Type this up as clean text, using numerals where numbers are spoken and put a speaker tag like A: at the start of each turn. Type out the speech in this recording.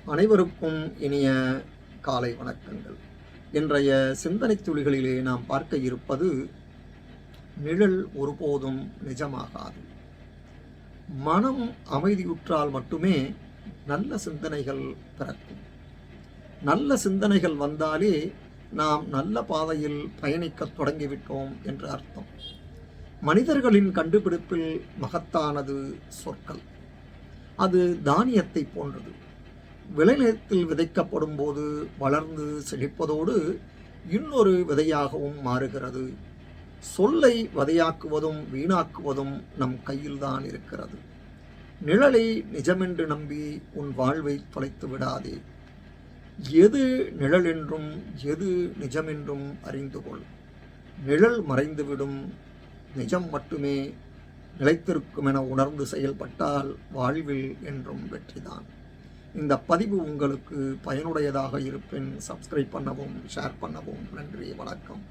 A: அனைவருக்கும் இனிய காலை வணக்கங்கள். இன்றைய சிந்தனை துளிகளிலே நாம் பார்க்க இருப்பது, நிழல் ஒருபோதும் நிஜமாகாது. மனம் அமைதியுற்றால் மட்டுமே நல்ல சிந்தனைகள் பிறக்கும். நல்ல சிந்தனைகள் வந்தாலே நாம் நல்ல பாதையில் பயணிக்க தொடங்கிவிட்டோம் என்று அர்த்தம். மனிதர்களின் கண்டுபிடிப்பில் மகத்தானது சொற்கள். அது தானியத்தை போன்றது. விளைநிலத்தில் விதைக்கப்படும் போது வளர்ந்து செழிப்பதோடு இன்னொரு விதையாகவும் மாறுகிறது. சொல்லை விதையாக்குவதும் வீணாக்குவதும் நம் கையில்தான் இருக்கிறது. நிழலை நிஜமென்று நம்பி உன் வாழ்வை தொலைத்து விடாதே. எது நிழல் என்றும் எது நிஜமென்றும் அறிந்து கொள். நிழல் மறைந்துவிடும், நிஜம் மட்டுமே நிலைத்திருக்கும் என உணர்ந்து செயல்பட்டால் வாழ்வில் என்றும் வெற்றிதான். இந்த பதிவு உங்களுக்கு பயனுடையதாக இருப்பின் சப்ஸ்கிரைப் பண்ணவும், ஷேர் பண்ணவும். நன்றி, வணக்கம்.